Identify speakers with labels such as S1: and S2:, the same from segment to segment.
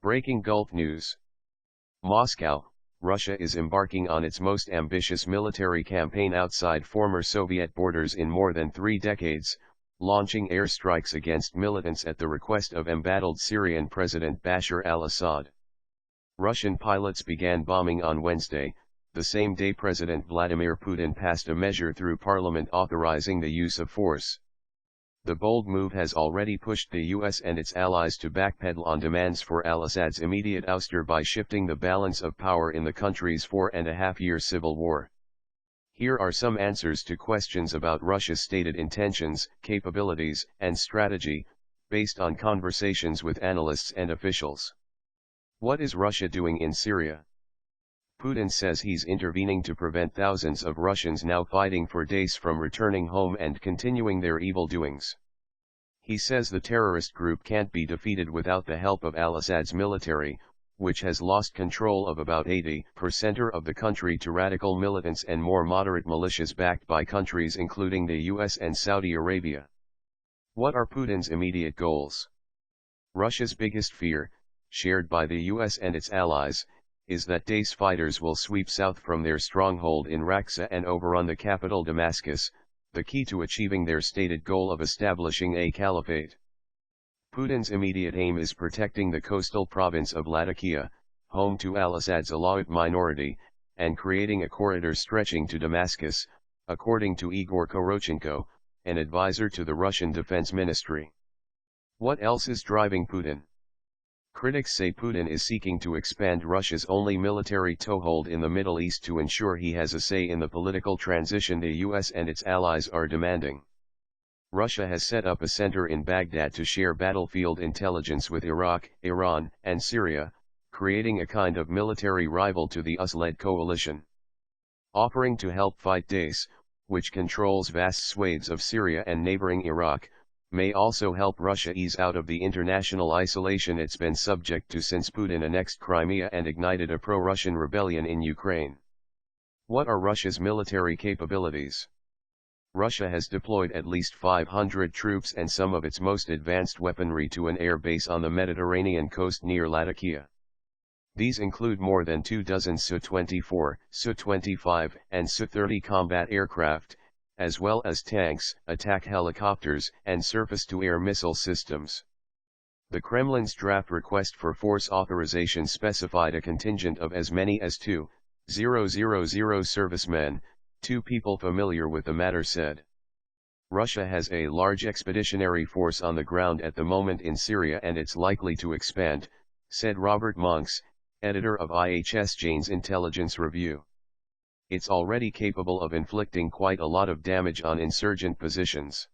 S1: Breaking Gulf News. Moscow, Russia is embarking on its most ambitious military campaign outside former Soviet borders in more than 3 decades, launching airstrikes against militants at the request of embattled Syrian President Bashar al-Assad. Russian pilots began bombing on Wednesday, the same day President Vladimir Putin passed a measure through parliament authorizing the use of force. The bold move has already pushed the US and its allies to backpedal on demands for al-Assad's immediate ouster by shifting the balance of power in the country's 4.5-year civil war. Here are some answers to questions about Russia's stated intentions, capabilities, and strategy, based on conversations with analysts and officials. What is Russia doing in Syria? Putin says he's intervening to prevent thousands of Russians now fighting for days from returning home and continuing their evil doings. He says the terrorist group can't be defeated without the help of al-Assad's military, which has lost control of about 80% of the country to radical militants and more moderate militias backed by countries including the US and Saudi Arabia. What are Putin's immediate goals? Russia's biggest fear, shared by the US and its allies, is that Daesh fighters will sweep south from their stronghold in Raqqa and overrun the capital Damascus, the key to achieving their stated goal of establishing a caliphate. Putin's immediate aim is protecting the coastal province of Latakia, home to al-Assad's Alawite minority, and creating a corridor stretching to Damascus, according to Igor Korochenko, an advisor to the Russian Defense Ministry. What else is driving Putin? Critics say Putin is seeking to expand Russia's only military toehold in the Middle East to ensure he has a say in the political transition the US and its allies are demanding. Russia has set up a center in Baghdad to share battlefield intelligence with Iraq, Iran, and Syria, creating a kind of military rival to the US-led coalition. Offering to help fight Daesh, which controls vast swathes of Syria and neighboring Iraq, may also help Russia ease out of the international isolation it's been subject to since Putin annexed Crimea and ignited a pro-Russian rebellion in Ukraine. What are Russia's military capabilities? Russia has deployed at least 500 troops and some of its most advanced weaponry to an air base on the Mediterranean coast near Latakia. These include more than 24 Su-24, Su-25, and Su-30 combat aircraft, as well as tanks, attack helicopters, and surface-to-air missile systems. The Kremlin's draft request for force authorization specified a contingent of as many as 2,000 servicemen, 2 people familiar with the matter said. Russia has a large expeditionary force on the ground at the moment in Syria and it's likely to expand, said Robert Monks, editor of IHS Jane's Intelligence Review. It's already capable of inflicting quite a lot of damage on insurgent positions.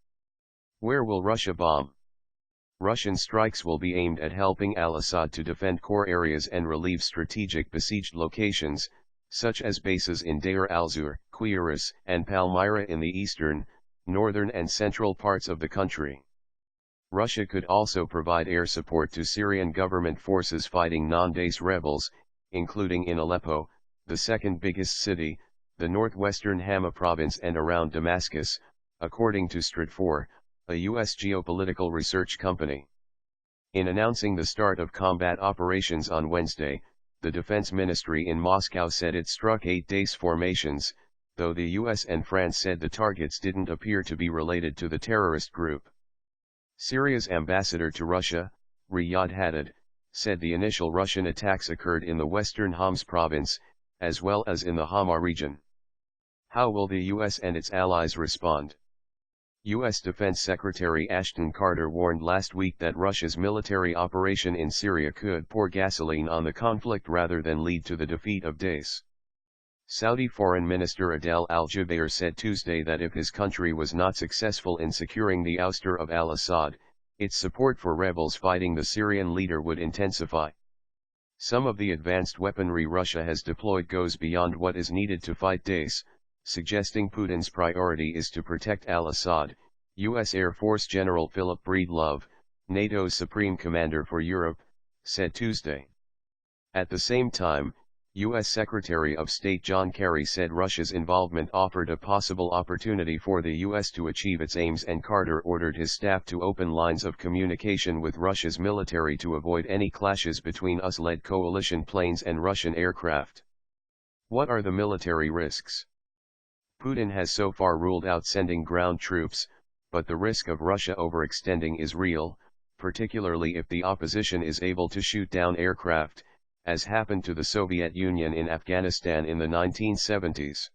S1: Where will Russia bomb? Russian strikes will be aimed at helping al-Assad to defend core areas and relieve strategic besieged locations, such as bases in Deir al-Zur, Quiris, and Palmyra in the eastern, northern and central parts of the country. Russia could also provide air support to Syrian government forces fighting non-Daesh rebels, including in Aleppo, the second biggest city, the northwestern Hama province and around Damascus, according to Stratfor, a U.S. geopolitical research company. In announcing the start of combat operations on Wednesday, the Defense Ministry in Moscow said it struck 8 Daesh formations, though the US and France said the targets didn't appear to be related to the terrorist group. Syria's ambassador to Russia, Riyad Haddad, said the initial Russian attacks occurred in the western Homs province, as well as in the Hama region. How will the US and its allies respond? U.S. Defense Secretary Ashton Carter warned last week that Russia's military operation in Syria could pour gasoline on the conflict rather than lead to the defeat of Daesh. Saudi Foreign Minister Adel al-Jubair said Tuesday that if his country was not successful in securing the ouster of al-Assad, its support for rebels fighting the Syrian leader would intensify. Some of the advanced weaponry Russia has deployed goes beyond what is needed to fight Daesh, suggesting Putin's priority is to protect al-Assad, U.S. Air Force General Philip Breedlove, NATO's Supreme Commander for Europe, said Tuesday. At the same time, U.S. Secretary of State John Kerry said Russia's involvement offered a possible opportunity for the U.S. to achieve its aims, and Carter ordered his staff to open lines of communication with Russia's military to avoid any clashes between US-led coalition planes and Russian aircraft. What are the military risks? Putin has so far ruled out sending ground troops, but the risk of Russia overextending is real, particularly if the opposition is able to shoot down aircraft, as happened to the Soviet Union in Afghanistan in the 1970s.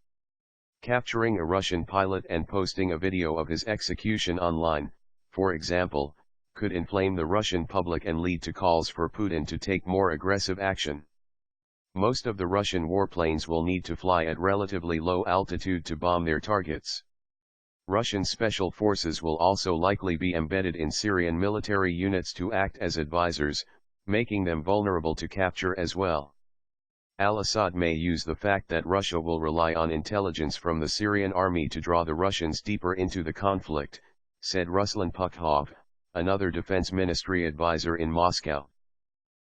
S1: Capturing a Russian pilot and posting a video of his execution online, for example, could inflame the Russian public and lead to calls for Putin to take more aggressive action. Most of the Russian warplanes will need to fly at relatively low altitude to bomb their targets. Russian special forces will also likely be embedded in Syrian military units to act as advisors, making them vulnerable to capture as well. Al-Assad may use the fact that Russia will rely on intelligence from the Syrian army to draw the Russians deeper into the conflict, said Ruslan Pukhov, another defense ministry advisor in Moscow.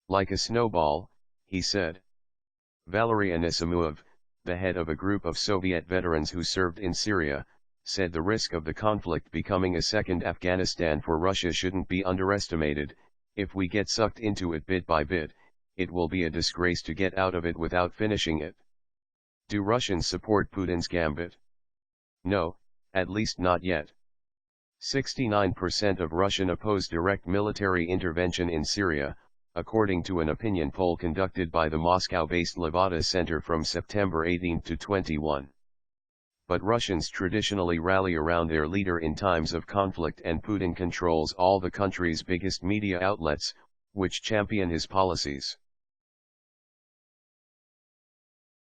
S1: Like a snowball, he said. Valery Anisimov, the head of a group of Soviet veterans who served in Syria, said the risk of the conflict becoming a second Afghanistan for Russia shouldn't be underestimated. If we get sucked into it bit by bit, it will be a disgrace to get out of it without finishing it. Do Russians support Putin's gambit? No, at least not yet. 69% of Russians oppose direct military intervention in Syria, according to an opinion poll conducted by the Moscow-based Levada Center from September 18 to 21. But Russians traditionally rally around their leader in times of conflict, and Putin controls all the country's biggest media outlets, which champion his policies.